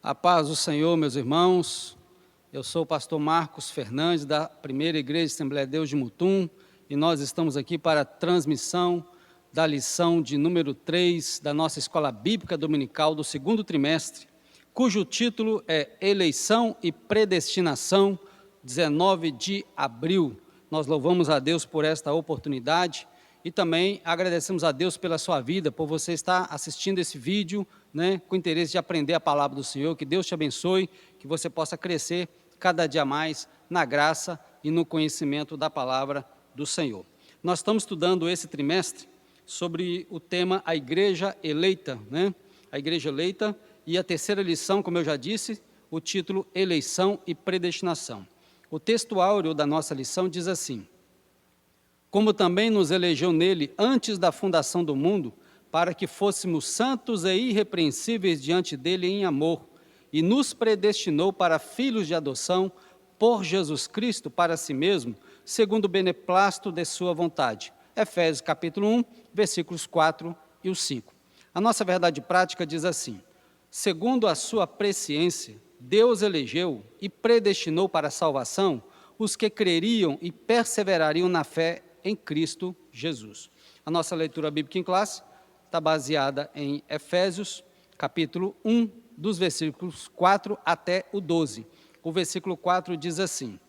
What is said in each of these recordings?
A paz do Senhor, meus irmãos. Eu sou o pastor Marcos Fernandes, da Primeira Igreja Assembleia de Deus de Mutum, e nós estamos aqui para a transmissão da lição de número 3 da nossa Escola Bíblica Dominical do segundo trimestre, cujo título é Eleição e Predestinação, 19 de abril. Nós louvamos a Deus por esta oportunidade e também agradecemos a Deus pela sua vida, por você estar assistindo esse vídeo, com interesse de aprender a palavra do Senhor. Que Deus te abençoe, que você possa crescer cada dia mais na graça e no conhecimento da palavra do Senhor. Nós estamos estudando esse trimestre sobre o tema A Igreja Eleita, A Igreja Eleita, e a terceira lição, como eu já disse, o título Eleição e Predestinação. O texto áureo da nossa lição diz assim: como também nos elegeu nele antes da fundação do mundo, para que fôssemos santos e irrepreensíveis diante dele em amor, e nos predestinou para filhos de adoção por Jesus Cristo para si mesmo, segundo o beneplácito de sua vontade. Efésios capítulo 1, versículos 4 e o 5. A nossa verdade prática diz assim: segundo a sua presciência, Deus elegeu e predestinou para a salvação os que creriam e perseverariam na fé em Cristo Jesus. A nossa leitura bíblica em classe está baseada em Efésios, capítulo 1, dos versículos 4 até o 12. O versículo 4 diz assim: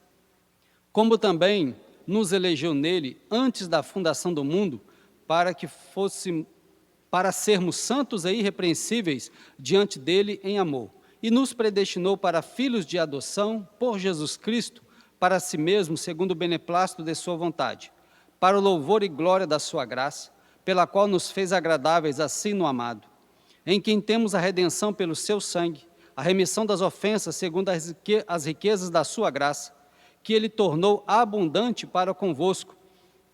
como também nos elegeu nele antes da fundação do mundo, para sermos santos e irrepreensíveis diante dele em amor, e nos predestinou para filhos de adoção por Jesus Cristo, para si mesmo, segundo o beneplácito de sua vontade, para o louvor e glória da sua graça, pela qual nos fez agradáveis assim no amado, em quem temos a redenção pelo seu sangue, a remissão das ofensas segundo as riquezas da sua graça, que ele tornou abundante para convosco,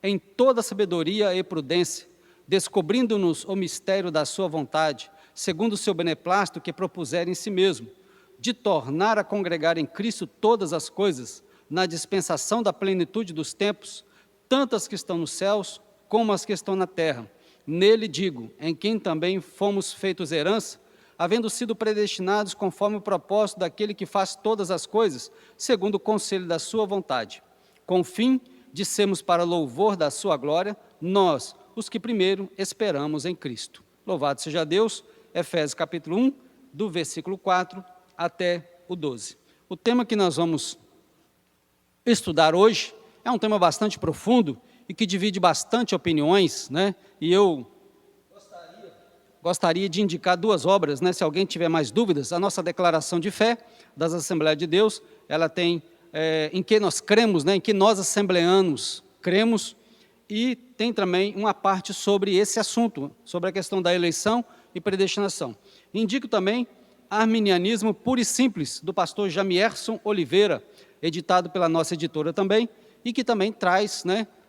em toda sabedoria e prudência, descobrindo-nos o mistério da sua vontade, segundo o seu beneplácito que propusera em si mesmo, de tornar a congregar em Cristo todas as coisas, na dispensação da plenitude dos tempos, tanto as que estão nos céus, como as que estão na terra. Nele digo, em quem também fomos feitos herança, havendo sido predestinados conforme o propósito daquele que faz todas as coisas, segundo o conselho da sua vontade, com o fim de sermos para louvor da sua glória, nós, os que primeiro esperamos em Cristo. Louvado seja Deus. Efésios capítulo 1, do versículo 4 até o 12. O tema que nós vamos estudar hoje é um tema bastante profundo e que divide bastante opiniões, E eu gostaria de indicar duas obras, Se alguém tiver mais dúvidas, a nossa declaração de fé das Assembleias de Deus, ela tem em que nós cremos, Em que nós assembleanos cremos, e tem também uma parte sobre esse assunto, sobre a questão da eleição e predestinação. Indico também Arminianismo Puro e Simples, do pastor Jamierson Oliveira, editado pela nossa editora também, e que também traz,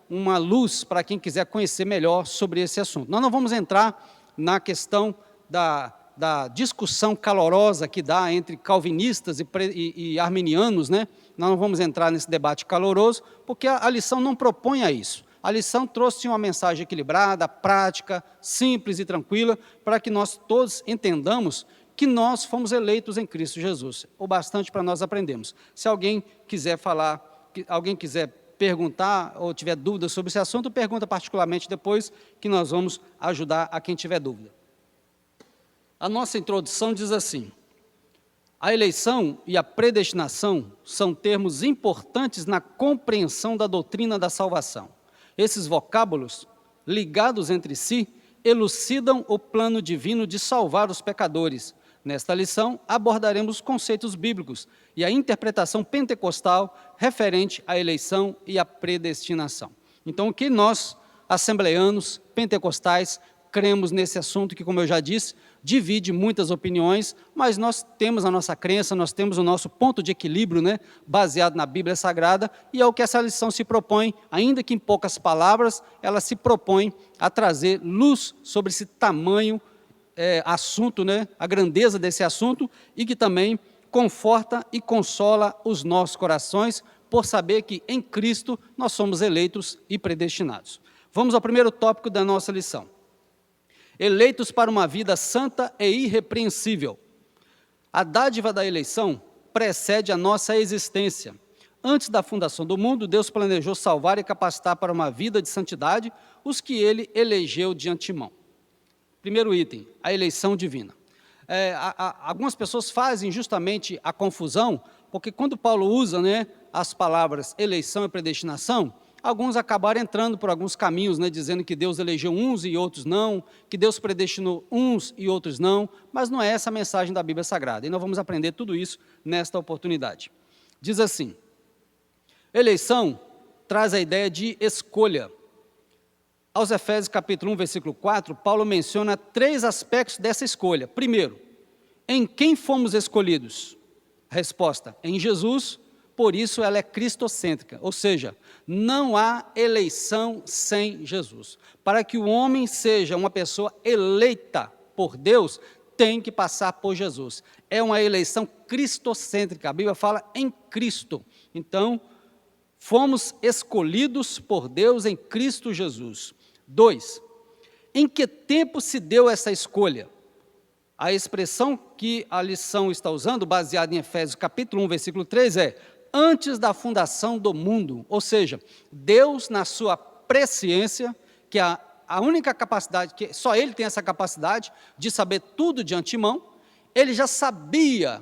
uma luz para quem quiser conhecer melhor sobre esse assunto. Nós não vamos entrar na questão da discussão calorosa que dá entre calvinistas e arminianos, Nós não vamos entrar nesse debate caloroso, porque a lição não propõe a isso. A lição trouxe uma mensagem equilibrada, prática, simples e tranquila, para que nós todos entendamos que nós fomos eleitos em Cristo Jesus. O bastante para nós aprendermos. Se alguém quiser falar, alguém quiser perguntar ou tiver dúvidas sobre esse assunto, pergunta particularmente depois, que nós vamos ajudar a quem tiver dúvida. A nossa introdução diz assim: a eleição e a predestinação são termos importantes na compreensão da doutrina da salvação. Esses vocábulos, ligados entre si, elucidam o plano divino de salvar os pecadores. Nesta lição, abordaremos os conceitos bíblicos e a interpretação pentecostal referente à eleição e à predestinação. Então, o que nós, assembleanos, pentecostais, cremos nesse assunto que, como eu já disse, divide muitas opiniões, mas nós temos a nossa crença, nós temos o nosso ponto de equilíbrio, baseado na Bíblia Sagrada, e é o que essa lição se propõe, ainda que em poucas palavras, ela se propõe a trazer luz sobre esse tamanho assunto, a grandeza desse assunto, e que também conforta e consola os nossos corações, por saber que em Cristo nós somos eleitos e predestinados. Vamos ao primeiro tópico da nossa lição. Eleitos para uma vida santa e irrepreensível. A dádiva da eleição precede a nossa existência. Antes da fundação do mundo, Deus planejou salvar e capacitar para uma vida de santidade os que ele elegeu de antemão. Primeiro item, a eleição divina. Algumas pessoas fazem justamente a confusão, porque quando Paulo usa, as palavras eleição e predestinação, alguns acabaram entrando por alguns caminhos, dizendo que Deus elegeu uns e outros não, que Deus predestinou uns e outros não, mas não é essa a mensagem da Bíblia Sagrada. E nós vamos aprender tudo isso nesta oportunidade. Diz assim, eleição traz a ideia de escolha. Aos Efésios capítulo 1, versículo 4, Paulo menciona 3 aspectos dessa escolha. Primeiro, em quem fomos escolhidos? Resposta, em Jesus, por isso ela é cristocêntrica, ou seja, não há eleição sem Jesus. Para que o homem seja uma pessoa eleita por Deus, tem que passar por Jesus. É uma eleição cristocêntrica, a Bíblia fala em Cristo. Então, fomos escolhidos por Deus em Cristo Jesus. 2. Em que tempo se deu essa escolha? A expressão que a lição está usando, baseada em Efésios capítulo 1, versículo 3, é antes da fundação do mundo. Ou seja, Deus, na sua presciência, que é a única capacidade, que só Ele tem essa capacidade de saber tudo de antemão, Ele já sabia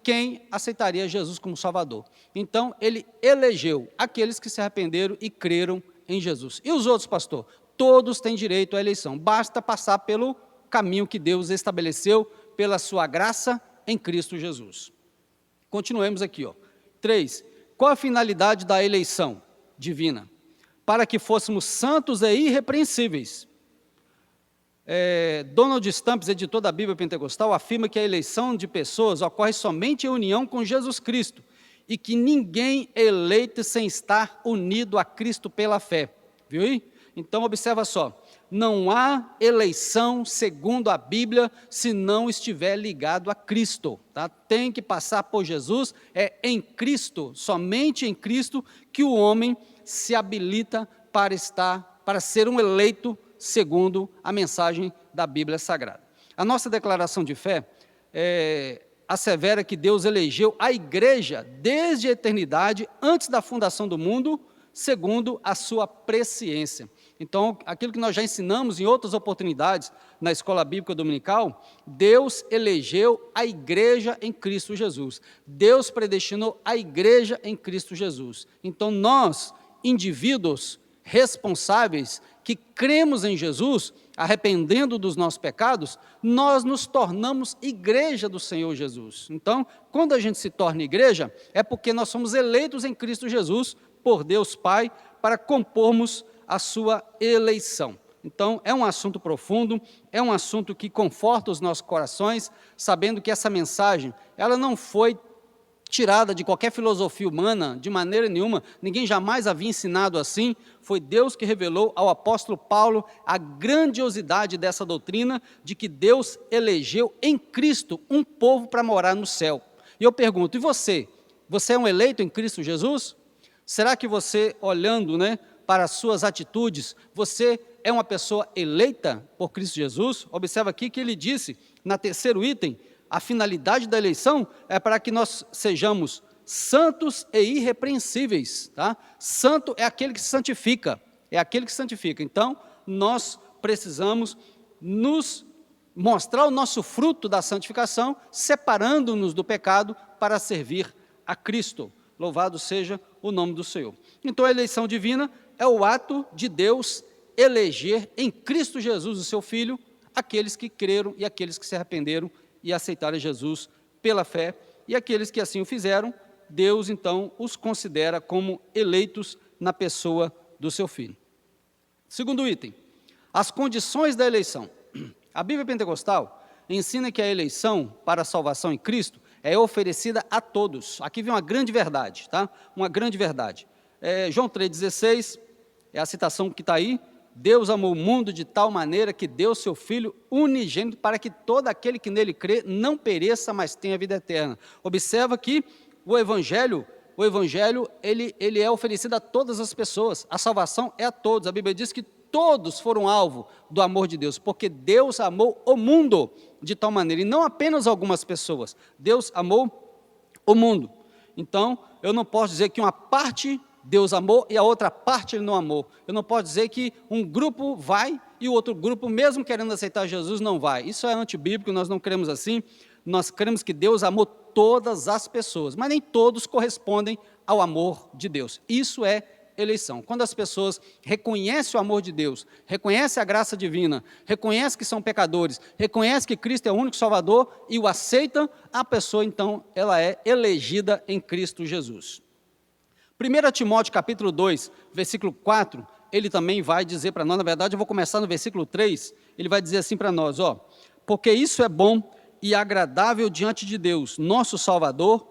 quem aceitaria Jesus como Salvador. Então, Ele elegeu aqueles que se arrependeram e creram em Jesus. E os outros, pastor? Todos têm direito à eleição. Basta passar pelo caminho que Deus estabeleceu pela sua graça em Cristo Jesus. Continuemos aqui. 3. Qual a finalidade da eleição divina? Para que fôssemos santos e irrepreensíveis. Donald Stamps, editor da Bíblia Pentecostal, afirma que a eleição de pessoas ocorre somente em união com Jesus Cristo e que ninguém é eleito sem estar unido a Cristo pela fé. Viu aí? Então, observa só, não há eleição segundo a Bíblia se não estiver ligado a Cristo. Tá? Tem que passar por Jesus, é em Cristo, somente em Cristo, que o homem se habilita para ser um eleito segundo a mensagem da Bíblia Sagrada. A nossa declaração de fé assevera que Deus elegeu a igreja desde a eternidade, antes da fundação do mundo, segundo a sua presciência. Então, aquilo que nós já ensinamos em outras oportunidades na escola bíblica dominical, Deus elegeu a igreja em Cristo Jesus. Deus predestinou a igreja em Cristo Jesus. Então, nós, indivíduos responsáveis, que cremos em Jesus, arrependendo dos nossos pecados, nós nos tornamos igreja do Senhor Jesus. Então, quando a gente se torna igreja, é porque nós somos eleitos em Cristo Jesus, por Deus Pai, para compormos a sua eleição. Então, é um assunto profundo, é um assunto que conforta os nossos corações, sabendo que essa mensagem, ela não foi tirada de qualquer filosofia humana, de maneira nenhuma, ninguém jamais havia ensinado assim, foi Deus que revelou ao apóstolo Paulo a grandiosidade dessa doutrina, de que Deus elegeu em Cristo um povo para morar no céu. E eu pergunto, e você? Você é um eleito em Cristo Jesus? Será que você, olhando para as suas atitudes, você é uma pessoa eleita por Cristo Jesus? Observa aqui que ele disse, na terceiro item, a finalidade da eleição é para que nós sejamos santos e irrepreensíveis. Tá? Santo é aquele que se santifica, Então, nós precisamos nos mostrar o nosso fruto da santificação, separando-nos do pecado para servir a Cristo. Louvado seja o nome do Senhor. Então, a eleição divina é o ato de Deus eleger em Cristo Jesus, o seu Filho, aqueles que creram e aqueles que se arrependeram e aceitaram Jesus pela fé, e aqueles que assim o fizeram, Deus então os considera como eleitos na pessoa do seu Filho. Segundo item, as condições da eleição. A Bíblia Pentecostal ensina que a eleição para a salvação em Cristo é oferecida a todos. Aqui vem uma grande verdade, tá? Uma grande verdade. João 3,16, é a citação que está aí, Deus amou o mundo de tal maneira que deu seu Filho unigênito para que todo aquele que nele crê não pereça, mas tenha vida eterna. Observa que o Evangelho ele é oferecido a todas as pessoas, a salvação é a todos. A Bíblia diz que todos foram alvo do amor de Deus, porque Deus amou o mundo de tal maneira, e não apenas algumas pessoas, Deus amou o mundo. Então, eu não posso dizer que uma parte Deus amou e a outra parte Ele não amou. Eu não posso dizer que um grupo vai e o outro grupo, mesmo querendo aceitar Jesus, não vai. Isso é antibíblico, nós não cremos assim. Nós cremos que Deus amou todas as pessoas, mas nem todos correspondem ao amor de Deus. Isso é eleição. Quando as pessoas reconhecem o amor de Deus, reconhecem a graça divina, reconhecem que são pecadores, reconhecem que Cristo é o único Salvador e o aceitam, a pessoa então, ela é elegida em Cristo Jesus. 1 Timóteo capítulo 2, versículo 4, ele também vai dizer para nós, na verdade eu vou começar no versículo 3, ele vai dizer assim para nós, porque isso é bom e agradável diante de Deus, nosso Salvador,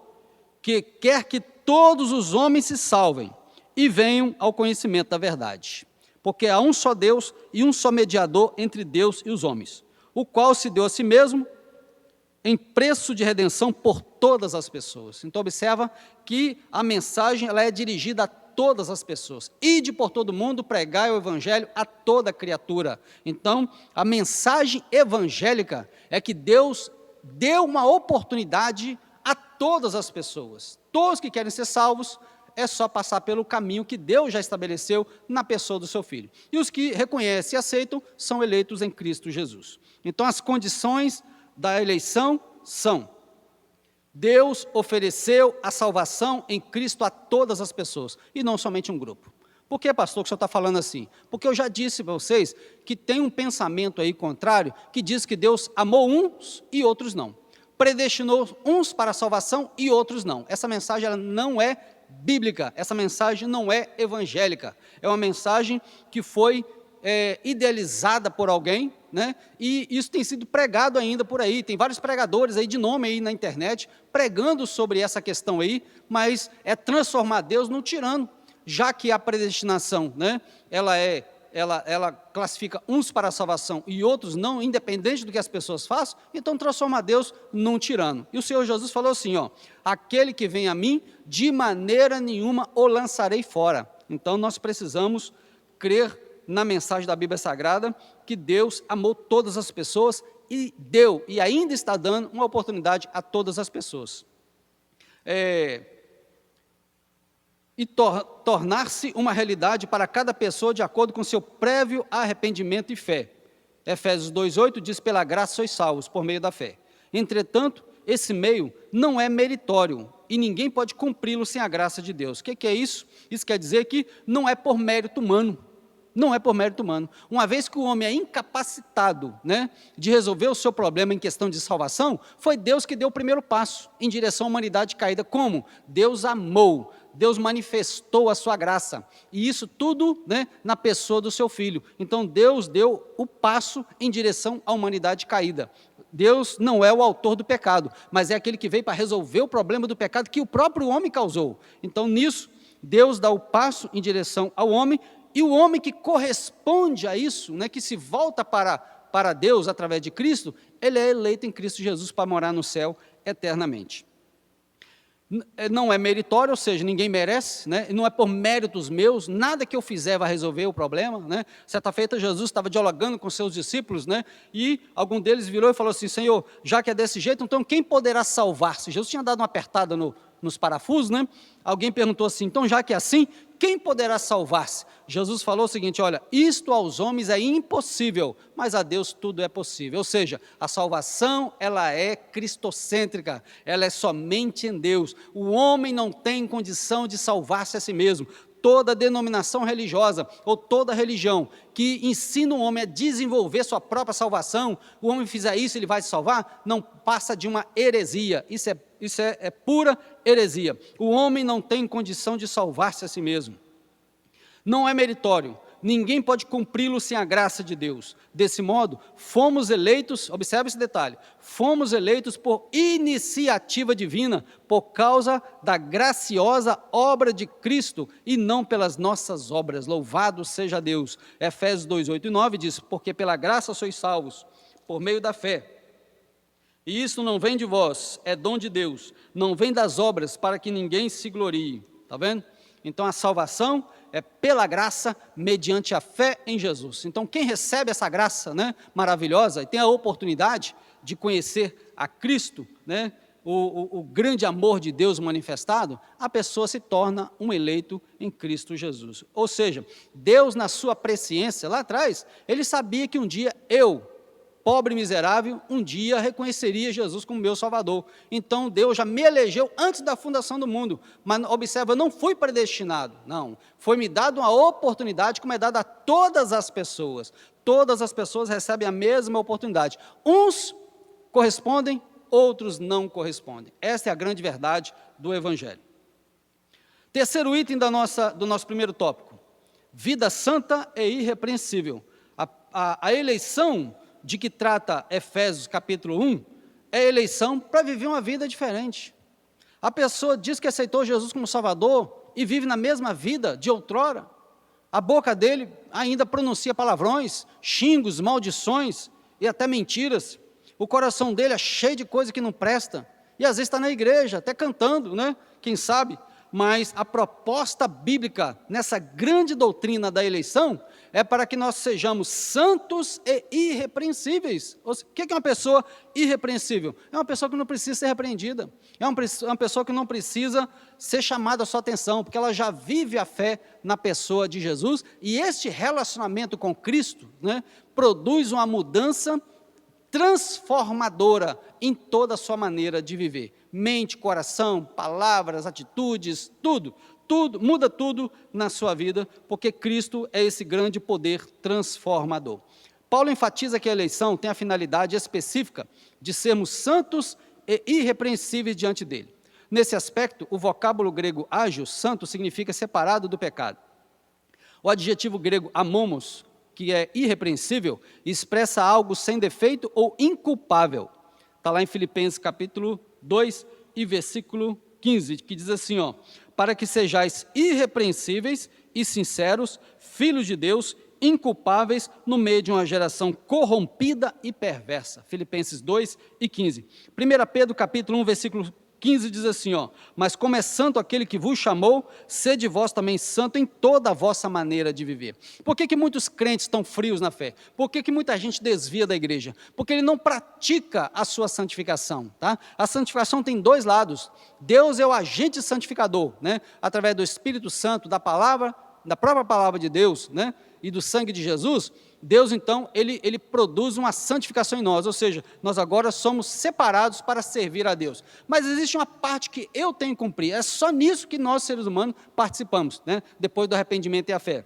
que quer que todos os homens se salvem e venham ao conhecimento da verdade. Porque há um só Deus e um só mediador entre Deus e os homens, o qual se deu a si mesmo em preço de redenção por todas as pessoas. Então observa que a mensagem ela é dirigida a todas as pessoas. Ide por todo mundo, pregai o evangelho a toda criatura. Então, a mensagem evangélica é que Deus deu uma oportunidade a todas as pessoas. Todos que querem ser salvos, é só passar pelo caminho que Deus já estabeleceu na pessoa do seu Filho. E os que reconhecem e aceitam são eleitos em Cristo Jesus. Então, as condições da eleição são: Deus ofereceu a salvação em Cristo a todas as pessoas, e não somente um grupo. Por que, pastor, que o senhor está falando assim? Porque eu já disse para vocês que tem um pensamento aí contrário, que diz que Deus amou uns e outros não. Predestinou uns para a salvação e outros não. Essa mensagem ela não é bíblica, essa mensagem não é evangélica. É uma mensagem que foi idealizada por alguém, né? E isso tem sido pregado ainda por aí, tem vários pregadores aí de nome aí na internet, pregando sobre essa questão aí, mas é transformar Deus num tirano, já que a predestinação, né, ela classifica uns para a salvação e outros não, independente do que as pessoas façam, então transforma Deus num tirano. E o Senhor Jesus falou assim, aquele que vem a mim, de maneira nenhuma o lançarei fora. Então nós precisamos crer na mensagem da Bíblia Sagrada, que Deus amou todas as pessoas e deu, e ainda está dando, uma oportunidade a todas as pessoas. E tornar-se uma realidade para cada pessoa de acordo com seu prévio arrependimento e fé. Efésios 2,8 diz, pela graça sois salvos, por meio da fé. Entretanto, esse meio não é meritório, e ninguém pode cumpri-lo sem a graça de Deus. O que é isso? Isso quer dizer que não é por mérito humano. Não é por mérito humano. Uma vez que o homem é incapacitado, né, de resolver o seu problema em questão de salvação, foi Deus que deu o primeiro passo em direção à humanidade caída. Como? Deus amou, Deus manifestou a sua graça. E isso tudo, né, na pessoa do seu Filho. Então Deus deu o passo em direção à humanidade caída. Deus não é o autor do pecado, mas é aquele que veio para resolver o problema do pecado que o próprio homem causou. Então nisso, Deus dá o passo em direção ao homem, e o homem que corresponde a isso, né, que se volta para Deus através de Cristo, ele é eleito em Cristo Jesus para morar no céu eternamente. Não é meritório, ou seja, ninguém merece, né? Não é por méritos meus, nada que eu fizer vai resolver o problema, né? Certa feita Jesus estava dialogando com seus discípulos, né? E algum deles virou e falou assim, Senhor, já que é desse jeito, então quem poderá salvar-se? Jesus tinha dado uma apertada nos parafusos, né? Alguém perguntou assim, então já que é assim, quem poderá salvar-se? Jesus falou o seguinte, olha, isto aos homens é impossível, mas a Deus tudo é possível. Ou seja, a salvação, ela é cristocêntrica, ela é somente em Deus. O homem não tem condição de salvar-se a si mesmo. Toda denominação religiosa, ou toda religião, que ensina o homem a desenvolver sua própria salvação, o homem fizer isso, ele vai se salvar, não passa de uma heresia. Isso é pura heresia. O homem não tem condição de salvar-se a si mesmo. Não é meritório. Ninguém pode cumpri-lo sem a graça de Deus. Desse modo, fomos eleitos, observe esse detalhe, fomos eleitos por iniciativa divina, por causa da graciosa obra de Cristo, e não pelas nossas obras. Louvado seja Deus. Efésios 2, 8 e 9 diz, porque pela graça sois salvos, por meio da fé. E isso não vem de vós, é dom de Deus, não vem das obras para que ninguém se glorie. Está vendo? Então a salvação é pela graça, mediante a fé em Jesus. Então, quem recebe essa graça, né, maravilhosa, e tem a oportunidade de conhecer a Cristo, né, o grande amor de Deus manifestado, a pessoa se torna um eleito em Cristo Jesus. Ou seja, Deus, na sua presciência, lá atrás, Ele sabia que um dia eu, pobre e miserável, um dia reconheceria Jesus como meu Salvador. Então, Deus já me elegeu antes da fundação do mundo. Mas, observa, eu não fui predestinado, não. Foi-me dada uma oportunidade, como é dada a todas as pessoas. Todas as pessoas recebem a mesma oportunidade. Uns correspondem, outros não correspondem. Esta é a grande verdade do Evangelho. Terceiro item do nosso primeiro tópico: vida santa e irrepreensível. A eleição de que trata Efésios capítulo 1 é a eleição para viver uma vida diferente. A pessoa diz que aceitou Jesus como Salvador e vive na mesma vida de outrora. A boca dele ainda pronuncia palavrões, xingos, maldições e até mentiras. O coração dele é cheio de coisa que não presta. E às vezes está na igreja, até cantando, né? Quem sabe? Mas a proposta bíblica nessa grande doutrina da eleição é para que nós sejamos santos e irrepreensíveis. O que é uma pessoa irrepreensível? É uma pessoa que não precisa ser repreendida. É uma pessoa que não precisa ser chamada a sua atenção, porque ela já vive a fé na pessoa de Jesus. E este relacionamento com Cristo, né, produz uma mudança transformadora em toda a sua maneira de viver. Mente, coração, palavras, atitudes, tudo, muda tudo na sua vida, porque Cristo é esse grande poder transformador. Paulo enfatiza que a eleição tem a finalidade específica de sermos santos e irrepreensíveis diante dele. Nesse aspecto, o vocábulo grego ágio, santo, significa separado do pecado. O adjetivo grego amomos, que é irrepreensível, expressa algo sem defeito ou inculpável. Está lá em Filipenses capítulo 2 e versículo 15, que diz assim, ó: para que sejais irrepreensíveis e sinceros, filhos de Deus, inculpáveis no meio de uma geração corrompida e perversa. Filipenses 2 e 15. 1 Pedro capítulo 1, versículo 15 diz assim, ó: mas como é santo aquele que vos chamou, sede vós também santo em toda a vossa maneira de viver. Por que muitos crentes estão frios na fé? Por que muita gente desvia da igreja? Porque ele não pratica a sua santificação, tá? A santificação tem dois lados. Deus é o agente santificador, né? Através do Espírito Santo, da palavra, da própria palavra de Deus, né? E do sangue de Jesus. Deus, então, ele produz uma santificação em nós, ou seja, nós agora somos separados para servir a Deus. Mas existe uma parte que eu tenho que cumprir, é só nisso que nós, seres humanos, participamos, né? Depois do arrependimento e a fé.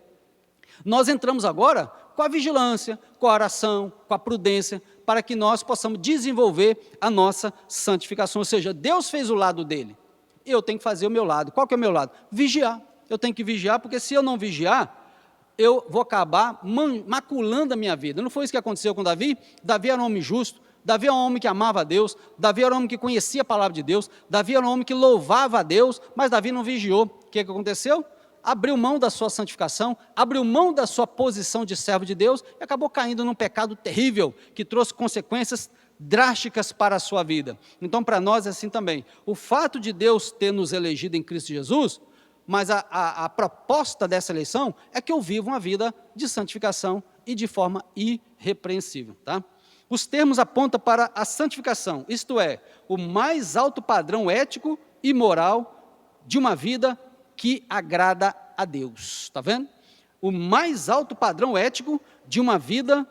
Nós entramos agora com a vigilância, com a oração, com a prudência, para que nós possamos desenvolver a nossa santificação, ou seja, Deus fez o lado dele, eu tenho que fazer o meu lado. Qual que é o meu lado? Vigiar. Eu tenho que vigiar, porque se eu não vigiar, eu vou acabar maculando a minha vida. Não foi isso que aconteceu com Davi? Davi era um homem justo, Davi era um homem que amava a Deus, Davi era um homem que conhecia a palavra de Deus, Davi era um homem que louvava a Deus, mas Davi não vigiou. O que aconteceu? Abriu mão da sua santificação, abriu mão da sua posição de servo de Deus e acabou caindo num pecado terrível, que trouxe consequências drásticas para a sua vida. Então, para nós é assim também. O fato de Deus ter nos elegido em Cristo Jesus, mas a proposta dessa eleição é que eu viva uma vida de santificação e de forma irrepreensível. Tá? Os termos apontam para a santificação, isto é, o mais alto padrão ético e moral de uma vida que agrada a Deus. Está vendo? O mais alto padrão ético de uma vida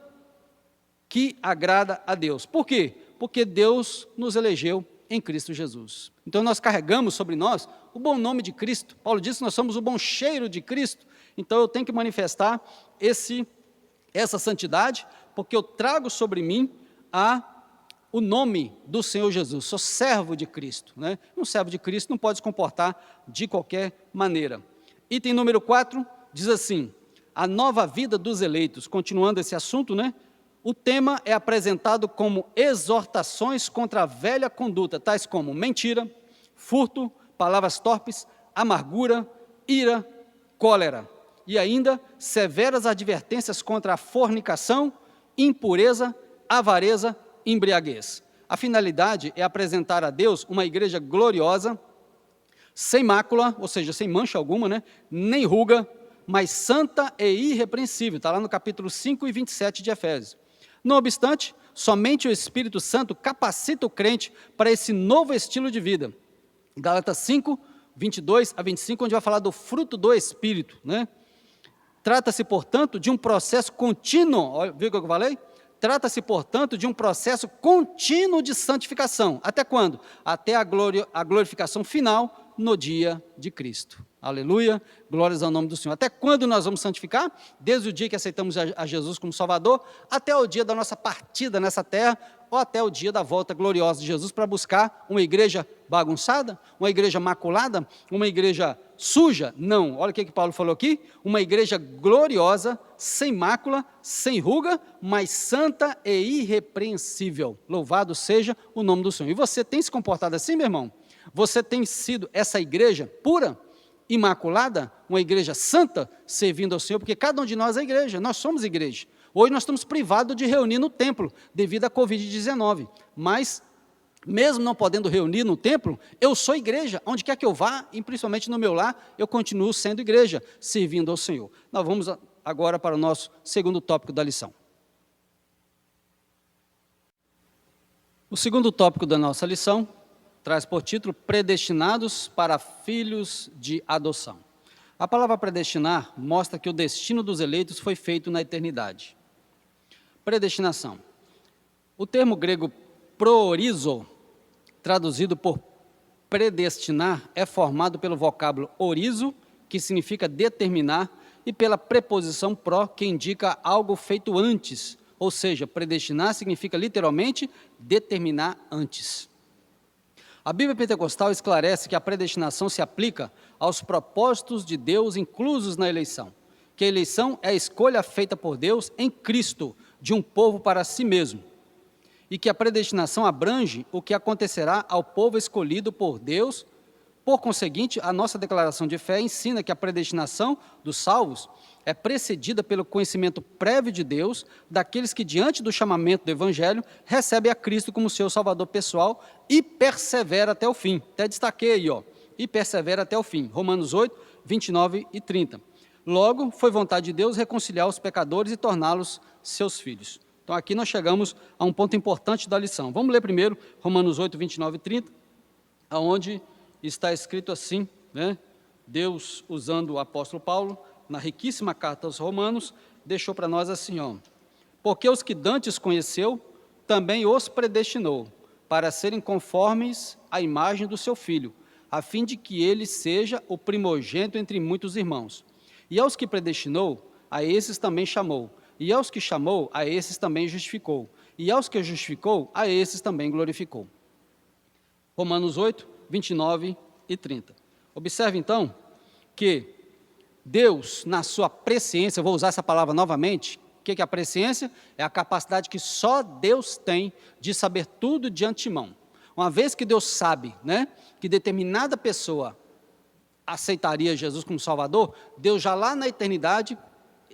que agrada a Deus. Por quê? Porque Deus nos elegeu em Cristo Jesus. Então nós carregamos sobre nós o bom nome de Cristo. Paulo disse que nós somos o bom cheiro de Cristo. Então eu tenho que manifestar essa santidade, porque eu trago sobre mim o nome do Senhor Jesus. Sou servo de Cristo, né? Um servo de Cristo não pode se comportar de qualquer maneira. Item número 4 diz assim: a nova vida dos eleitos. Continuando esse assunto, né? O tema é apresentado como exortações contra a velha conduta, tais como mentira, furto, palavras torpes, amargura, ira, cólera. E ainda severas advertências contra a fornicação, impureza, avareza, embriaguez. A finalidade é apresentar a Deus uma igreja gloriosa, sem mácula, ou seja, sem mancha alguma, né? Nem ruga, mas santa e irrepreensível. Está lá no capítulo 5 e 27 de Efésios. Não obstante, somente o Espírito Santo capacita o crente para esse novo estilo de vida. Gálatas 5, 22 a 25, onde vai falar do fruto do Espírito, né? Trata-se, portanto, de um processo contínuo, viu o que eu falei? Trata-se, portanto, de um processo contínuo de santificação. Até quando? Até a glorificação final no dia de Cristo. Aleluia, glórias ao nome do Senhor. Até quando nós vamos santificar? Desde o dia que aceitamos a Jesus como Salvador, até o dia da nossa partida nessa terra, ou até o dia da volta gloriosa de Jesus, para buscar uma igreja bagunçada, uma igreja maculada, uma igreja suja? Não, olha o que Paulo falou aqui, uma igreja gloriosa, sem mácula, sem ruga, mas santa e irrepreensível. Louvado seja o nome do Senhor. E você tem se comportado assim, meu irmão? Você tem sido essa igreja pura, imaculada, uma igreja santa, servindo ao Senhor? Porque cada um de nós é igreja, nós somos igreja. Hoje nós estamos privados de reunir no templo, devido à Covid-19, mas, mesmo não podendo reunir no templo, eu sou igreja, onde quer que eu vá, e principalmente no meu lar, eu continuo sendo igreja, servindo ao Senhor. Nós vamos agora para o nosso segundo tópico da lição. O segundo tópico da nossa lição traz por título, predestinados para filhos de adoção. A palavra predestinar mostra que o destino dos eleitos foi feito na eternidade. Predestinação. O termo grego proorizo, traduzido por predestinar, é formado pelo vocábulo orizo, que significa determinar, e pela preposição pró, que indica algo feito antes, ou seja, predestinar significa literalmente determinar antes. A Bíblia Pentecostal esclarece que a predestinação se aplica aos propósitos de Deus inclusos na eleição, que a eleição é a escolha feita por Deus em Cristo de um povo para si mesmo, e que a predestinação abrange o que acontecerá ao povo escolhido por Deus. Por conseguinte, a nossa declaração de fé ensina que a predestinação dos salvos é precedida pelo conhecimento prévio de Deus daqueles que, diante do chamamento do Evangelho, recebem a Cristo como seu Salvador pessoal e persevera até o fim. Até destaquei aí, e persevera até o fim. Romanos 8, 29 e 30. Logo, foi vontade de Deus reconciliar os pecadores e torná-los seus filhos. Então, aqui nós chegamos a um ponto importante da lição. Vamos ler primeiro Romanos 8, 29 e 30, onde está escrito assim, né? Deus, usando o apóstolo Paulo, na riquíssima carta aos Romanos, deixou para nós assim, porque os que dantes conheceu, também os predestinou, para serem conformes à imagem do seu Filho, a fim de que ele seja o primogênito entre muitos irmãos. E aos que predestinou, a esses também chamou. E aos que chamou, a esses também justificou. E aos que justificou, a esses também glorificou. Romanos 8, 29 e 30. Observe, então, que Deus, na sua presciência, eu vou usar essa palavra novamente, o que é a presciência? É a capacidade que só Deus tem de saber tudo de antemão. Uma vez que Deus sabe, né, que determinada pessoa aceitaria Jesus como Salvador, Deus já lá na eternidade,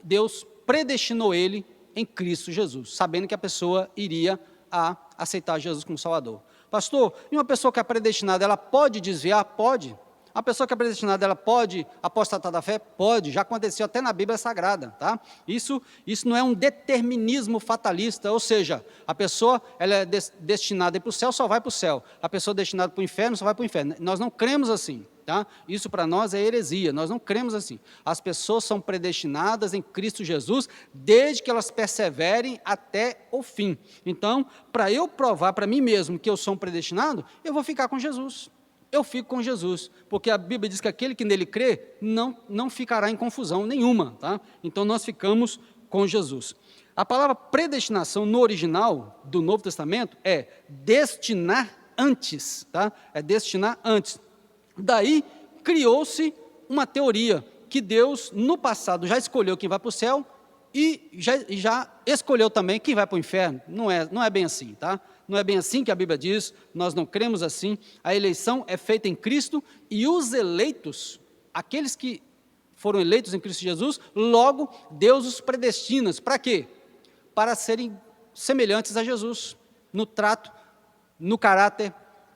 Deus predestinou ele em Cristo Jesus, sabendo que a pessoa iria a aceitar Jesus como Salvador. Pastor, e uma pessoa que é predestinada, ela pode desviar? Pode. A pessoa que é predestinada, ela pode apostatar da fé? Pode, já aconteceu até na Bíblia Sagrada, tá? Isso não é um determinismo fatalista, ou seja, a pessoa ela é destinada a ir para o céu, só vai para o céu. A pessoa destinada para o inferno, só vai para o inferno. Nós não cremos assim, tá? Isso para nós é heresia, nós não cremos assim. As pessoas são predestinadas em Cristo Jesus, desde que elas perseverem até o fim. Então, para eu provar para mim mesmo que eu sou um predestinado, eu vou ficar com Jesus. Eu fico com Jesus, porque a Bíblia diz que aquele que nele crê não ficará em confusão nenhuma, tá? Então nós ficamos com Jesus. A palavra predestinação no original do Novo Testamento é destinar antes, tá? É destinar antes. Daí criou-se uma teoria que Deus no passado já escolheu quem vai para o céu e já escolheu também quem vai para o inferno. Não é bem assim, tá? Não é bem assim que a Bíblia diz, nós não cremos assim. A eleição é feita em Cristo e os eleitos, aqueles que foram eleitos em Cristo Jesus, logo Deus os predestina. Para quê? Para serem semelhantes a Jesus, no trato, no caráter,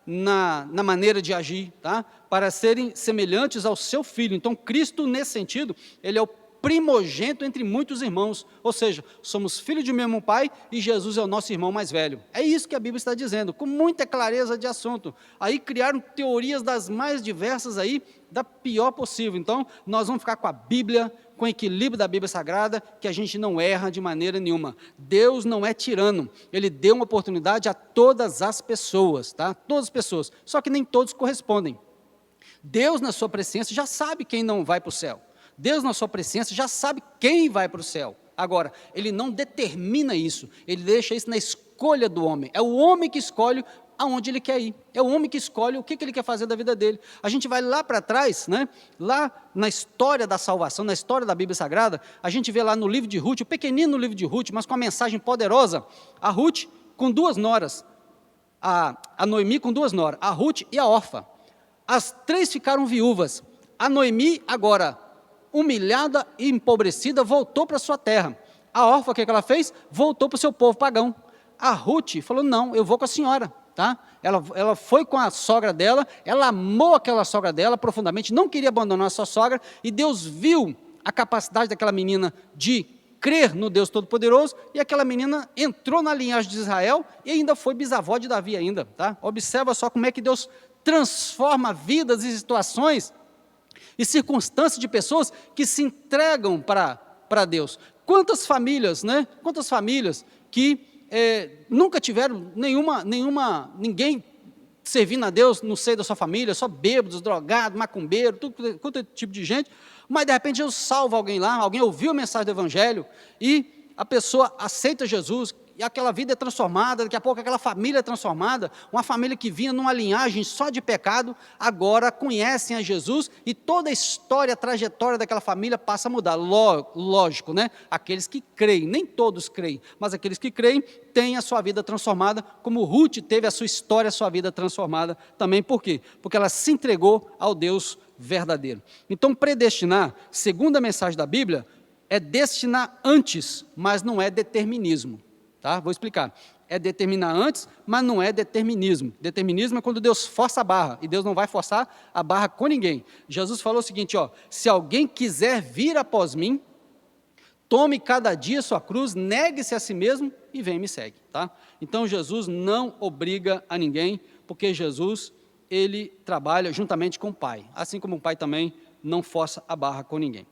na maneira de agir, tá? Para serem semelhantes ao seu Filho. Então, Cristo, nesse sentido, ele é o primogênito entre muitos irmãos, ou seja, somos filhos de um mesmo pai e Jesus é o nosso irmão mais velho. É isso que a Bíblia está dizendo, com muita clareza de assunto. Aí criaram teorias das mais diversas aí, da pior possível. Então, nós vamos ficar com a Bíblia, com o equilíbrio da Bíblia Sagrada, que a gente não erra de maneira nenhuma. Deus não é tirano, Ele deu uma oportunidade a todas as pessoas, tá? Todas as pessoas, só que nem todos correspondem. Deus, na sua presciência, já sabe quem não vai para o céu. Deus, na sua presciência, já sabe quem vai para o céu. Agora, Ele não determina isso, Ele deixa isso na escolha do homem. É o homem que escolhe aonde ele quer ir. É o homem que escolhe o que ele quer fazer da vida dele. A gente vai lá para trás, né? Lá na história da salvação, na história da Bíblia Sagrada, a gente vê lá no livro de Ruth, o pequenino livro de Ruth, mas com uma mensagem poderosa, a Ruth com duas noras, a Noemi com duas noras, a Ruth e a Orfa. As três ficaram viúvas. A Noemi, agora humilhada e empobrecida, voltou para sua terra. A Orfa, o que ela fez? Voltou para o seu povo pagão. A Ruth falou, não, eu vou com a senhora. Tá? Ela foi com a sogra dela, ela amou aquela sogra dela profundamente, não queria abandonar a sua sogra, e Deus viu a capacidade daquela menina de crer no Deus Todo-Poderoso, e aquela menina entrou na linhagem de Israel, e ainda foi bisavó de Davi ainda. Tá? Observa só como é que Deus transforma vidas e situações, e circunstâncias de pessoas que se entregam para Deus. Quantas famílias, né? Quantas famílias que nunca tiveram ninguém servindo a Deus no seio da sua família, só bêbados, drogados, macumbeiro, todo tipo de gente, mas de repente Deus salva alguém lá, alguém ouviu a mensagem do Evangelho, e a pessoa aceita Jesus, e aquela vida é transformada, daqui a pouco aquela família é transformada, uma família que vinha numa linhagem só de pecado, agora conhecem a Jesus, e toda a história, a trajetória daquela família passa a mudar. Lógico, né? Aqueles que creem, nem todos creem, mas aqueles que creem têm a sua vida transformada, como Ruth teve a sua história, a sua vida transformada também. Por quê? Porque ela se entregou ao Deus verdadeiro. Então, predestinar, segundo a mensagem da Bíblia, é destinar antes, mas não é determinismo. Tá? Vou explicar. É determinar antes, mas não é determinismo. Determinismo é quando Deus força a barra, e Deus não vai forçar a barra com ninguém. Jesus falou o seguinte, ó, se alguém quiser vir após mim, tome cada dia sua cruz, negue-se a si mesmo e vem e me segue. Tá? Então Jesus não obriga a ninguém, porque Jesus, ele trabalha juntamente com o Pai, assim como o Pai também não força a barra com ninguém.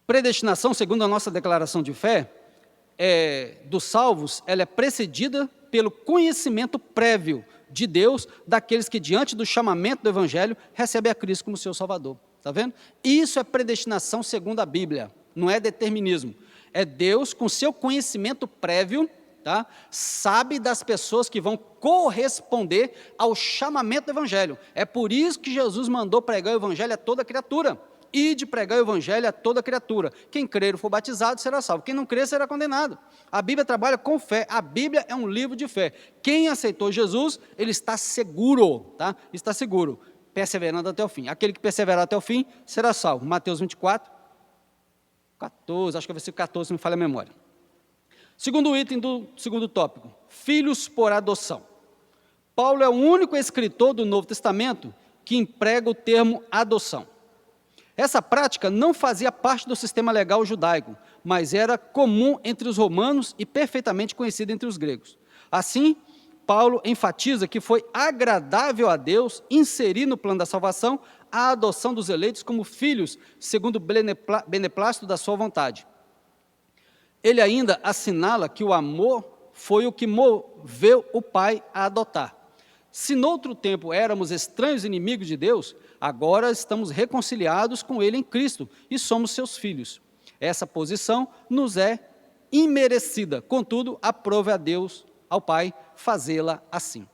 Predestinação, segundo a nossa declaração de fé, dos salvos, ela é precedida pelo conhecimento prévio de Deus, daqueles que diante do chamamento do Evangelho, recebem a Cristo como seu Salvador. Está vendo? Isso é predestinação segundo a Bíblia, não é determinismo. É Deus, com seu conhecimento prévio, tá? Sabe das pessoas que vão corresponder ao chamamento do Evangelho. É por isso que Jesus mandou pregar o Evangelho a toda criatura. E de pregar o Evangelho a toda criatura. Quem crer e for batizado será salvo. Quem não crer será condenado. A Bíblia trabalha com fé. A Bíblia é um livro de fé. Quem aceitou Jesus, ele está seguro. Tá? Está seguro. Perseverando até o fim. Aquele que perseverar até o fim será salvo. Mateus 24, 14, acho que é o versículo 14, se não me falha a memória. Segundo item do segundo tópico. Filhos por adoção. Paulo é o único escritor do Novo Testamento que emprega o termo adoção. Essa prática não fazia parte do sistema legal judaico, mas era comum entre os romanos e perfeitamente conhecida entre os gregos. Assim, Paulo enfatiza que foi agradável a Deus inserir no plano da salvação a adoção dos eleitos como filhos, segundo o beneplácito da sua vontade. Ele ainda assinala que o amor foi o que moveu o Pai a adotar. Se noutro tempo éramos estranhos e inimigos de Deus, agora estamos reconciliados com Ele em Cristo e somos seus filhos. Essa posição nos é imerecida, contudo, aprove a Deus, ao Pai, fazê-la assim.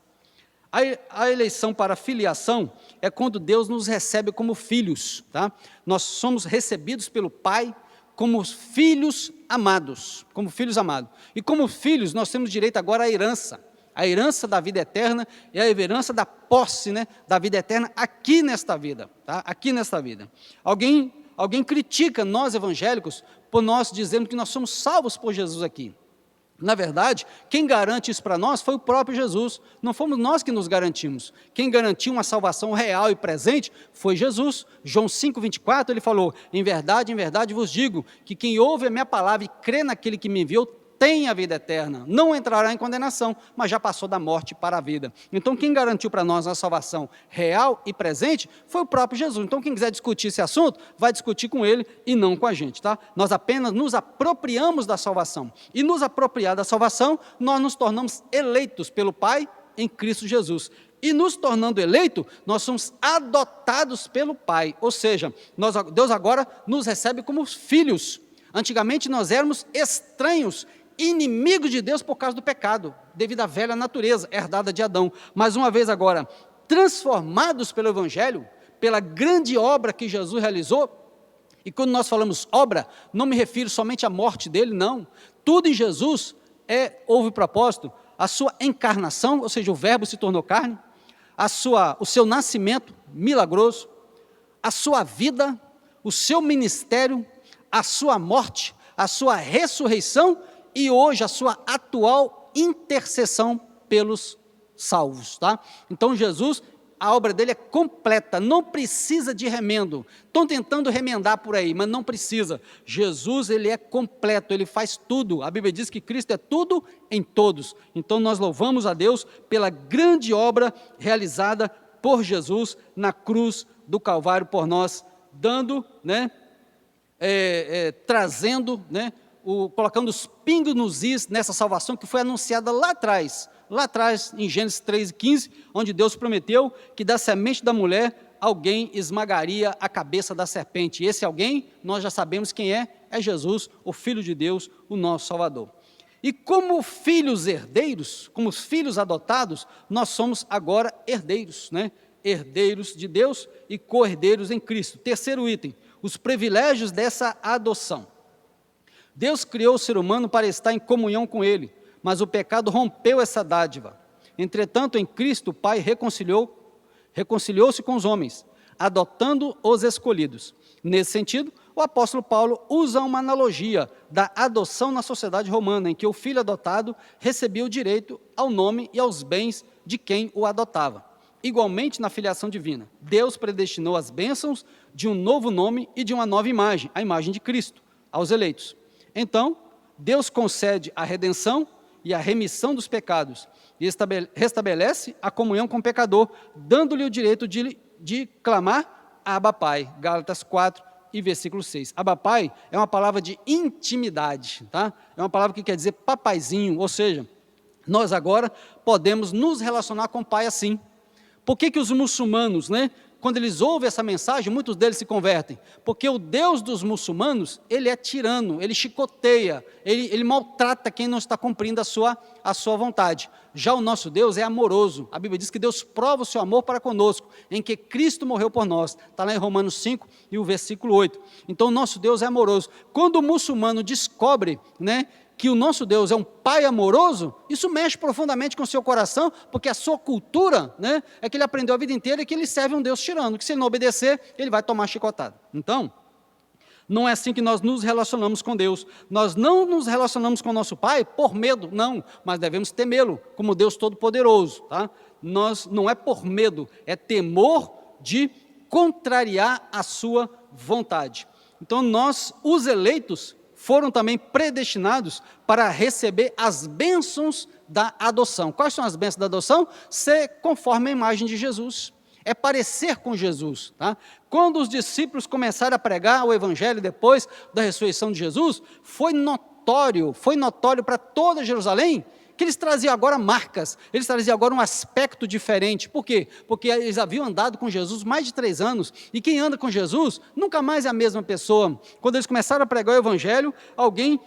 A eleição para a filiação é quando Deus nos recebe como filhos. Tá? Nós somos recebidos pelo Pai como filhos amados. Como filhos amados. E como filhos, nós temos direito agora à herança. A herança da vida eterna e a herança da posse, né, da vida eterna aqui nesta vida. Tá? Aqui nesta vida. Alguém critica nós evangélicos por nós dizermos que nós somos salvos por Jesus aqui. Na verdade, quem garante isso para nós foi o próprio Jesus, não fomos nós que nos garantimos. Quem garantiu uma salvação real e presente foi Jesus. João 5,24, ele falou: em verdade vos digo, que quem ouve a minha palavra e crê naquele que me enviou, tem a vida eterna, não entrará em condenação, mas já passou da morte para a vida. Então, quem garantiu para nós a salvação real e presente foi o próprio Jesus. Então, quem quiser discutir esse assunto, vai discutir com ele e não com a gente, tá? Nós apenas nos apropriamos da salvação. E nos apropriar da salvação, nós nos tornamos eleitos pelo Pai em Cristo Jesus. E nos tornando eleito, nós somos adotados pelo Pai. Ou seja, Deus agora nos recebe como filhos. Antigamente nós éramos estranhos, inimigos de Deus por causa do pecado, devido à velha natureza herdada de Adão. Mas uma vez agora transformados pelo Evangelho, pela grande obra que Jesus realizou, e quando nós falamos obra, não me refiro somente à morte dele, não. Tudo em Jesus houve propósito, a sua encarnação, ou seja, o verbo se tornou carne, o seu nascimento milagroso, a sua vida, o seu ministério, a sua morte, a sua ressurreição e hoje a sua atual intercessão pelos salvos, tá? Então Jesus, a obra dele é completa, não precisa de remendo. Estão tentando remendar por aí, mas não precisa. Jesus, ele é completo, ele faz tudo. A Bíblia diz que Cristo é tudo em todos. Então nós louvamos a Deus pela grande obra realizada por Jesus na cruz do Calvário por nós, dando, trazendo, colocando os pingos nos is nessa salvação que foi anunciada lá atrás em Gênesis 3,15, onde Deus prometeu que da semente da mulher alguém esmagaria a cabeça da serpente. E esse alguém, nós já sabemos quem é Jesus, o Filho de Deus, o nosso Salvador. E como filhos herdeiros, como filhos adotados, nós somos agora herdeiros, herdeiros de Deus e co-herdeiros em Cristo. Terceiro item, os privilégios dessa adoção. Deus criou o ser humano para estar em comunhão com Ele, mas o pecado rompeu essa dádiva. Entretanto, em Cristo, o Pai reconciliou-se com os homens, adotando os escolhidos. Nesse sentido, o apóstolo Paulo usa uma analogia da adoção na sociedade romana, em que o filho adotado recebia o direito ao nome e aos bens de quem o adotava. Igualmente na filiação divina, Deus predestinou as bênçãos de um novo nome e de uma nova imagem, a imagem de Cristo, aos eleitos. Então, Deus concede a redenção e a remissão dos pecados e restabelece a comunhão com o pecador, dando-lhe o direito de clamar Abba Pai, Gálatas 4 e versículo 6. Abba Pai é uma palavra de intimidade, tá? É uma palavra que quer dizer papaizinho, ou seja, nós agora podemos nos relacionar com o Pai assim. Por que os muçulmanos, quando eles ouvem essa mensagem, muitos deles se convertem? Porque o Deus dos muçulmanos, ele é tirano, ele chicoteia, ele maltrata quem não está cumprindo a sua vontade. Já o nosso Deus é amoroso. A Bíblia diz que Deus prova o seu amor para conosco, em que Cristo morreu por nós. Está lá em Romanos 5 e o versículo 8. Então o nosso Deus é amoroso. Quando o muçulmano descobre, que o nosso Deus é um Pai amoroso, isso mexe profundamente com o seu coração, porque a sua cultura, é que ele aprendeu a vida inteira que ele serve um Deus tirano, que se ele não obedecer, ele vai tomar chicotada. Então, não é assim que nós nos relacionamos com Deus. Nós não nos relacionamos com o nosso Pai por medo, não, mas devemos temê-lo como Deus Todo-Poderoso, tá? Não é por medo, é temor de contrariar a sua vontade. Então nós, os eleitos, foram também predestinados para receber as bênçãos da adoção. Quais são as bênçãos da adoção? Ser conforme a imagem de Jesus. É parecer com Jesus. Tá? Quando os discípulos começaram a pregar o Evangelho depois da ressurreição de Jesus, foi notório para toda Jerusalém, que eles traziam agora marcas, eles traziam agora um aspecto diferente. Por quê? Porque eles haviam andado com Jesus mais de 3 anos, e quem anda com Jesus nunca mais é a mesma pessoa. Quando eles começaram a pregar o Evangelho, alguém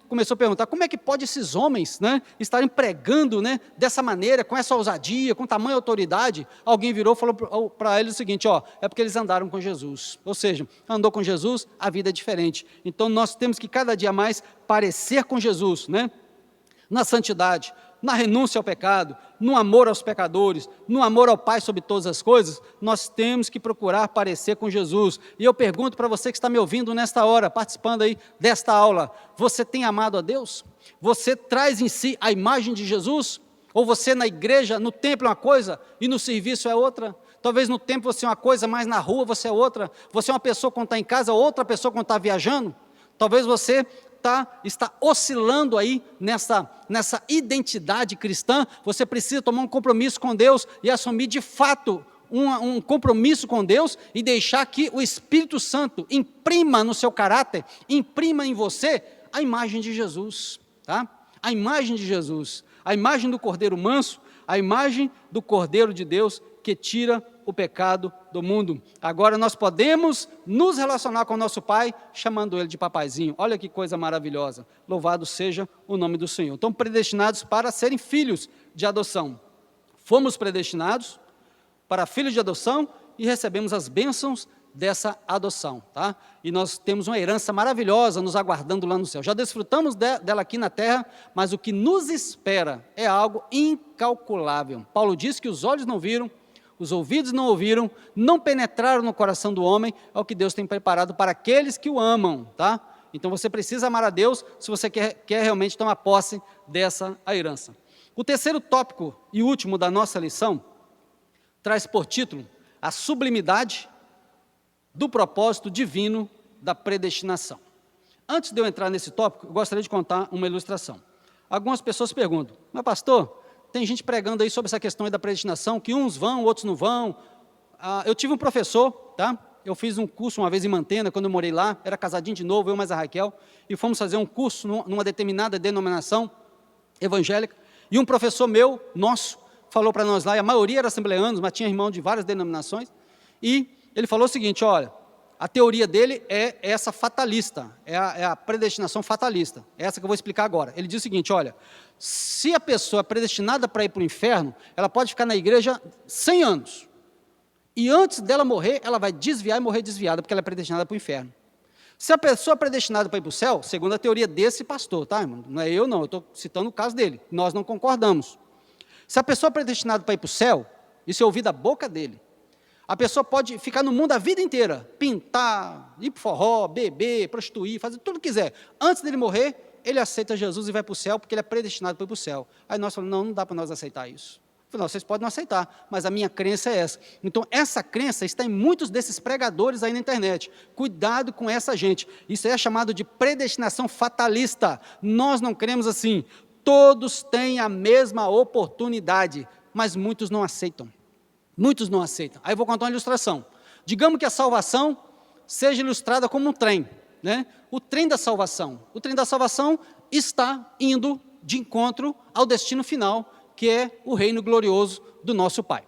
começou a perguntar, como é que pode esses homens estarem pregando dessa maneira, com essa ousadia, com tamanha autoridade? Alguém virou e falou para eles o seguinte, é porque eles andaram com Jesus. Ou seja, andou com Jesus, a vida é diferente. Então nós temos que cada dia mais parecer com Jesus, na santidade, na renúncia ao pecado, no amor aos pecadores, no amor ao Pai sobre todas as coisas, nós temos que procurar parecer com Jesus. E eu pergunto para você que está me ouvindo nesta hora, participando aí desta aula, você tem amado a Deus? Você traz em si a imagem de Jesus? Ou você na igreja, no templo é uma coisa e no serviço é outra? Talvez no templo você é uma coisa, mas na rua você é outra. Você é uma pessoa quando está em casa, outra pessoa quando está viajando. Talvez você está oscilando aí nessa identidade cristã. Você precisa tomar um compromisso com Deus e assumir de fato um compromisso com Deus e deixar que o Espírito Santo imprima no seu caráter, imprima em você a imagem de Jesus, tá? A imagem de Jesus, a imagem do Cordeiro manso, a imagem do Cordeiro de Deus que tira o pecado do mundo. Agora nós podemos nos relacionar com o nosso Pai, chamando Ele de papaizinho. Olha que coisa maravilhosa. Louvado seja o nome do Senhor. Estão predestinados para serem filhos de adoção. Fomos predestinados para filhos de adoção e recebemos as bênçãos dessa adoção, tá? E nós temos uma herança maravilhosa nos aguardando lá no céu. Já desfrutamos dela aqui na terra, mas o que nos espera é algo incalculável. Paulo diz que os olhos não viram, os ouvidos não ouviram, não penetraram no coração do homem, é o que Deus tem preparado para aqueles que o amam, tá? Então você precisa amar a Deus se você quer realmente tomar posse dessa herança. O terceiro tópico e último da nossa lição traz por título a sublimidade do propósito divino da predestinação. Antes de eu entrar nesse tópico, eu gostaria de contar uma ilustração. Algumas pessoas perguntam, mas pastor, tem gente pregando aí sobre essa questão aí da predestinação, que uns vão, outros não vão. Eu tive um professor, tá? Eu fiz um curso uma vez em Mantena, quando eu morei lá, era casadinho de novo, eu mais a Raquel, e fomos fazer um curso numa determinada denominação evangélica, e um professor nosso, falou para nós lá, e a maioria era assembleanos, mas tinha irmão de várias denominações, e ele falou o seguinte, olha, a teoria dele é essa fatalista, é a predestinação fatalista, é essa que eu vou explicar agora. Ele diz o seguinte, olha, se a pessoa é predestinada para ir para o inferno, ela pode ficar na igreja 100 anos, e antes dela morrer, ela vai desviar e morrer desviada, porque ela é predestinada para o inferno. Se a pessoa é predestinada para ir para o céu, segundo a teoria desse pastor, tá, irmão? Não é eu não, eu estou citando o caso dele, nós não concordamos. Se a pessoa é predestinada para ir para o céu, isso eu ouvi da boca dele, a pessoa pode ficar no mundo a vida inteira, pintar, ir para o forró, beber, prostituir, fazer tudo o que quiser. Antes dele morrer, ele aceita Jesus e vai para o céu, porque ele é predestinado para ir para o céu. Aí nós falamos, não dá para nós aceitar isso. Eu falei, não, vocês podem não aceitar, mas a minha crença é essa. Então, essa crença está em muitos desses pregadores aí na internet. Cuidado com essa gente. Isso é chamado de predestinação fatalista. Nós não cremos assim. Todos têm a mesma oportunidade, mas muitos não aceitam. Muitos não aceitam. Aí eu vou contar uma ilustração. Digamos que a salvação seja ilustrada como um trem, né? O trem da salvação. O trem da salvação está indo de encontro ao destino final, que é o reino glorioso do nosso Pai.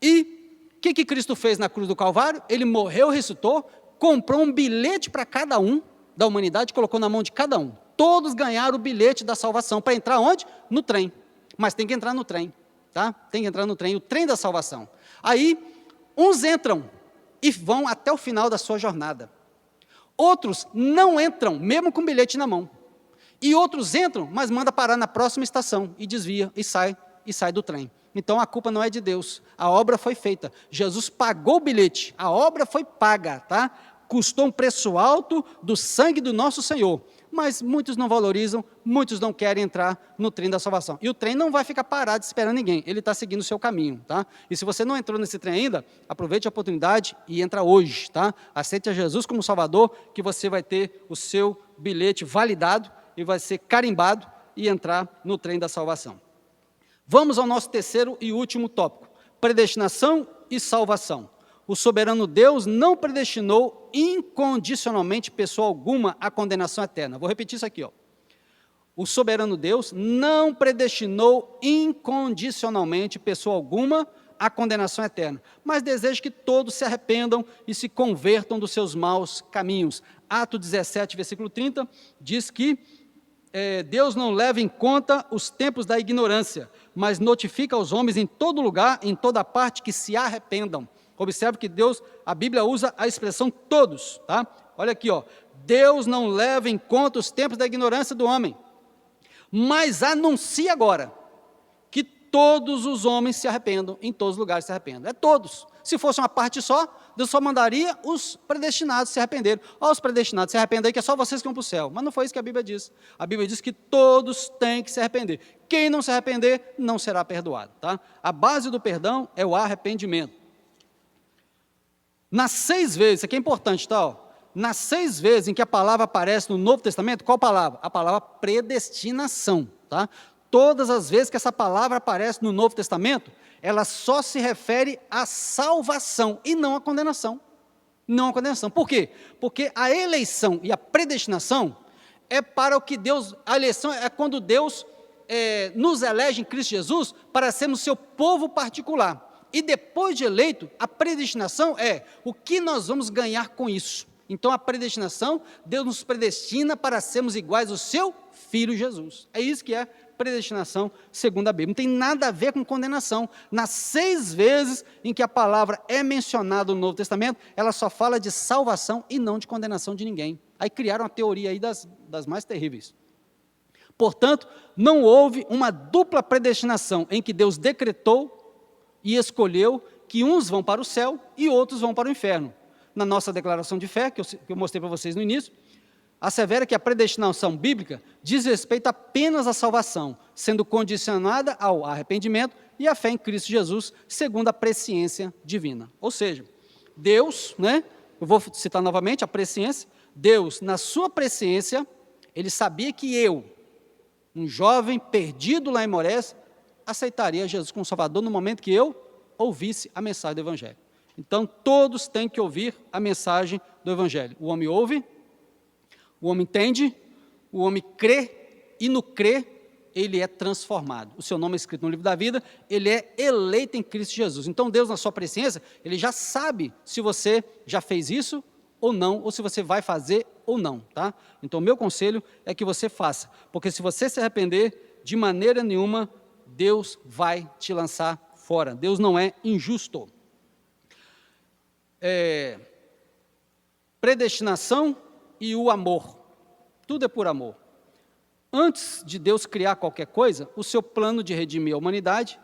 E o que Cristo fez na cruz do Calvário? Ele morreu, ressuscitou, comprou um bilhete para cada um da humanidade, colocou na mão de cada um. Todos ganharam o bilhete da salvação. Para entrar onde? No trem. Mas tem que entrar no trem. Tá? Tem que entrar no trem, o trem da salvação. Aí, uns entram e vão até o final da sua jornada. Outros não entram, mesmo com o bilhete na mão. E outros entram, mas manda parar na próxima estação e desvia e sai do trem. Então a culpa não é de Deus, a obra foi feita. Jesus pagou o bilhete, a obra foi paga, tá? Custou um preço alto do sangue do nosso Senhor. Mas muitos não valorizam, muitos não querem entrar no trem da salvação. E o trem não vai ficar parado esperando ninguém, ele está seguindo o seu caminho, tá? E se você não entrou nesse trem ainda, aproveite a oportunidade e entra hoje, tá? Aceite a Jesus como Salvador, que você vai ter o seu bilhete validado e vai ser carimbado e entrar no trem da salvação. Vamos ao nosso terceiro e último tópico, predestinação e salvação. O soberano Deus não predestinou incondicionalmente pessoa alguma à condenação eterna. Vou repetir isso aqui, ó. O soberano Deus não predestinou incondicionalmente pessoa alguma à condenação eterna, mas deseja que todos se arrependam e se convertam dos seus maus caminhos. Atos 17, versículo 30, diz que Deus não leva em conta os tempos da ignorância, mas notifica aos homens em todo lugar, em toda parte, que se arrependam. Observe que a Bíblia usa a expressão todos, tá? Olha aqui, ó. Deus não leva em conta os tempos da ignorância do homem, mas anuncia agora todos os homens se arrependam, em todos os lugares se arrependam. É todos. Se fosse uma parte só, Deus só mandaria os predestinados se arrependerem. Ó, os predestinados se arrependem aí, que é só vocês que vão para o céu. Mas não foi isso que a Bíblia diz. A Bíblia diz que todos têm que se arrepender. Quem não se arrepender, não será perdoado. Tá? A base do perdão é o arrependimento. Nas 6 vezes, isso aqui é importante, tá? Ó. Nas 6 vezes em que a palavra aparece no Novo Testamento, qual palavra? A palavra predestinação. Tá? Todas as vezes que essa palavra aparece no Novo Testamento, ela só se refere à salvação e não à condenação. Não à condenação. Por quê? Porque a eleição e a predestinação é para o que Deus, a eleição é quando Deus nos elege em Cristo Jesus para sermos seu povo particular. E depois de eleito, a predestinação é o que nós vamos ganhar com isso. Então a predestinação, Deus nos predestina para sermos iguais ao seu Filho Jesus. É isso que é predestinação segundo a Bíblia. Não tem nada a ver com condenação. Nas 6 vezes em que a palavra é mencionada no Novo Testamento, ela só fala de salvação e não de condenação de ninguém. Aí criaram uma teoria aí das mais terríveis. Portanto, não houve uma dupla predestinação em que Deus decretou e escolheu que uns vão para o céu e outros vão para o inferno. Na nossa declaração de fé, que eu mostrei para vocês no início, assevera que a predestinação bíblica diz respeito apenas à salvação, sendo condicionada ao arrependimento e à fé em Cristo Jesus, segundo a presciência divina. Ou seja, Deus, eu vou citar novamente a presciência, Deus, na sua presciência, Ele sabia que eu, um jovem perdido lá em Morés, aceitaria Jesus como Salvador no momento que eu ouvisse a mensagem do Evangelho. Então, todos têm que ouvir a mensagem do Evangelho. O homem ouve, o homem entende, o homem crê, e no crer, ele é transformado. O seu nome é escrito no livro da vida, ele é eleito em Cristo Jesus. Então, Deus, na sua presciência, ele já sabe se você já fez isso ou não, ou se você vai fazer ou não. Tá? Então, o meu conselho é que você faça, porque se você se arrepender, de maneira nenhuma, Deus vai te lançar fora. Deus não é injusto. Predestinação e o amor. Tudo é por amor. Antes de Deus criar qualquer coisa, o seu plano de redimir a humanidade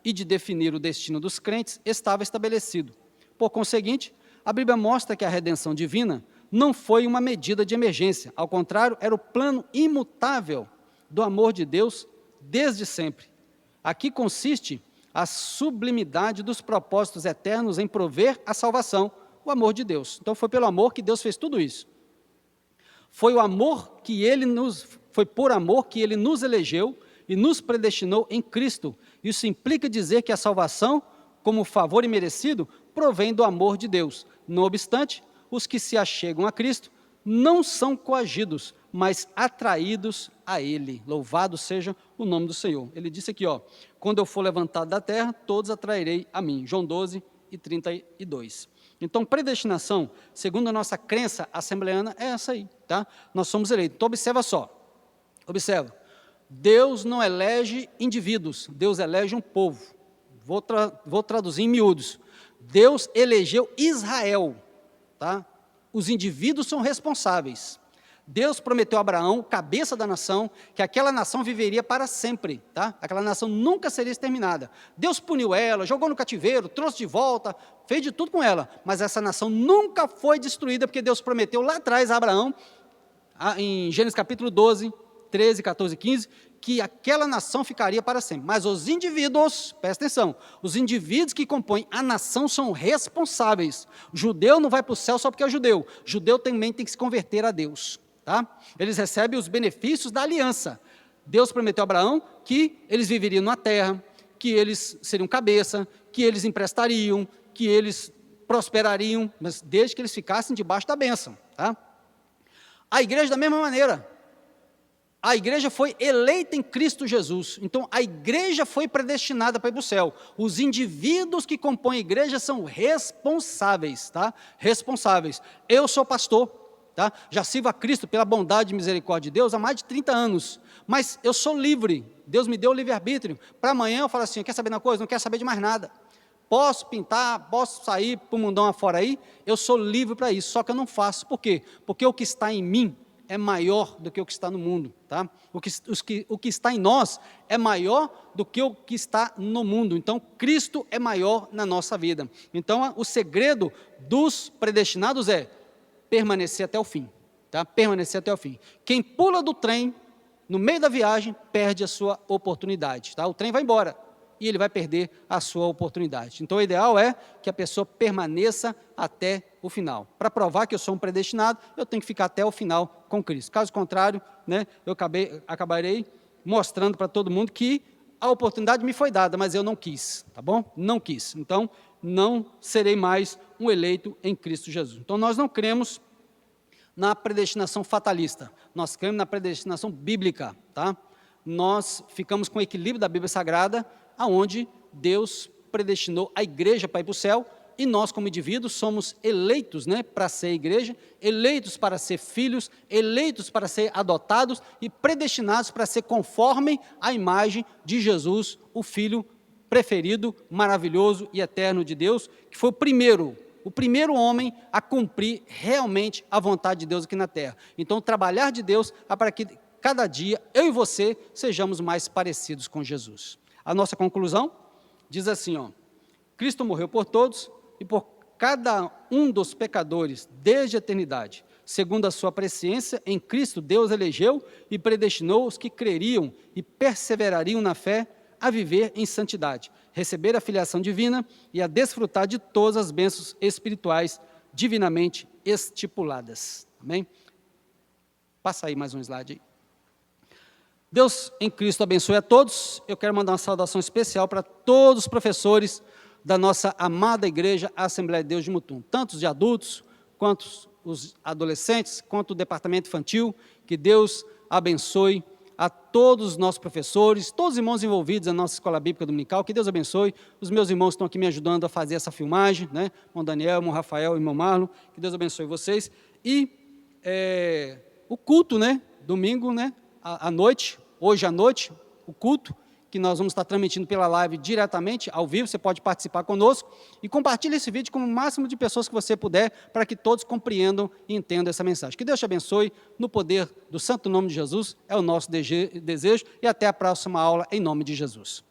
e de definir o destino dos crentes estava estabelecido. Por conseguinte, a Bíblia mostra que a redenção divina não foi uma medida de emergência. Ao contrário, era o plano imutável do amor de Deus desde sempre. Aqui consiste a sublimidade dos propósitos eternos em prover a salvação, o amor de Deus. Então foi pelo amor que Deus fez tudo isso. Foi por amor que Ele nos elegeu e nos predestinou em Cristo. Isso implica dizer que a salvação, como favor imerecido, provém do amor de Deus. Não obstante, os que se achegam a Cristo não são coagidos, mas atraídos a Ele. Louvado seja o nome do Senhor. Ele disse aqui, quando eu for levantado da terra, todos atrairei a mim. João 12 e 32. Então, predestinação, segundo a nossa crença assembleana, é essa aí, tá? Nós somos eleitos. Então, observa só. Observa. Deus não elege indivíduos, Deus elege um povo. Vou traduzir em miúdos. Deus elegeu Israel, tá? Os indivíduos são responsáveis. Deus prometeu a Abraão, cabeça da nação, que aquela nação viveria para sempre, tá? Aquela nação nunca seria exterminada. Deus puniu ela, jogou no cativeiro, trouxe de volta, fez de tudo com ela, mas essa nação nunca foi destruída, porque Deus prometeu lá atrás a Abraão, em Gênesis capítulo 12, 13, 14 e 15, que aquela nação ficaria para sempre. Mas os indivíduos, presta atenção, os indivíduos que compõem a nação são responsáveis. O judeu não vai para o céu só porque é judeu. O judeu também tem que se converter a Deus. Tá? Eles recebem os benefícios da aliança. Deus prometeu a Abraão que eles viveriam na terra, que eles seriam cabeça, que eles emprestariam, que eles prosperariam, mas desde que eles ficassem debaixo da bênção. Tá? A igreja da mesma maneira. A igreja foi eleita em Cristo Jesus. Então, a igreja foi predestinada para ir para o céu. Os indivíduos que compõem a igreja são responsáveis. Tá? Responsáveis. Eu sou pastor. Tá? Já sirvo a Cristo pela bondade e misericórdia de Deus há mais de 30 anos, mas eu sou livre, Deus me deu o livre-arbítrio, para amanhã eu falo assim, quer saber de uma coisa? Não quero saber de mais nada, posso pintar, posso sair para o mundão afora aí, eu sou livre para isso, só que eu não faço, por quê? Porque o que está em mim é maior do que o que está no mundo, tá? O que está em nós é maior do que o que está no mundo. Então, Cristo é maior na nossa vida. Então, o segredo dos predestinados é permanecer até o fim, tá? Permanecer até o fim. Quem pula do trem no meio da viagem perde a sua oportunidade, tá? O trem vai embora e ele vai perder a sua oportunidade. Então, o ideal é que a pessoa permaneça até o final. Para provar que eu sou um predestinado, eu tenho que ficar até o final com Cristo. Caso contrário, né, eu acabarei mostrando para todo mundo que a oportunidade me foi dada, mas eu não quis, tá bom? Não quis. Então, não serei mais um eleito em Cristo Jesus. Então, nós não cremos na predestinação fatalista, nós cremos na predestinação bíblica, tá? Nós ficamos com o equilíbrio da Bíblia Sagrada, aonde Deus predestinou a igreja para ir para o céu, e nós, como indivíduos, somos eleitos, né, para ser igreja, eleitos para ser filhos, eleitos para ser adotados e predestinados para ser conforme a imagem de Jesus, o Filho preferido, maravilhoso e eterno de Deus, que foi o primeiro homem a cumprir realmente a vontade de Deus aqui na terra. Então, trabalhar de Deus é para que cada dia, eu e você, sejamos mais parecidos com Jesus. A nossa conclusão diz assim, ó, Cristo morreu por todos e por cada um dos pecadores desde a eternidade. Segundo a sua presciência, em Cristo Deus elegeu e predestinou os que creriam e perseverariam na fé a viver em santidade, receber a filiação divina e a desfrutar de todas as bênçãos espirituais divinamente estipuladas. Amém? Passa aí mais um slide aí. Deus em Cristo abençoe a todos. Eu quero mandar uma saudação especial para todos os professores da nossa amada igreja Assembleia de Deus de Mutum, tanto os de adultos, quanto os adolescentes, quanto o departamento infantil. Que Deus abençoe a todos os nossos professores, todos os irmãos envolvidos na nossa escola bíblica dominical. Que Deus abençoe os meus irmãos que estão aqui me ajudando a fazer essa filmagem, né? Irmão Daniel, irmão Rafael, irmão Marlon. Que Deus abençoe vocês. E o culto, né? Domingo, né? À noite, hoje à noite, o culto, que nós vamos estar transmitindo pela live diretamente, ao vivo, você pode participar conosco, e compartilhe esse vídeo com o máximo de pessoas que você puder, para que todos compreendam e entendam essa mensagem. Que Deus te abençoe, no poder do santo nome de Jesus, é o nosso desejo, e até a próxima aula, em nome de Jesus.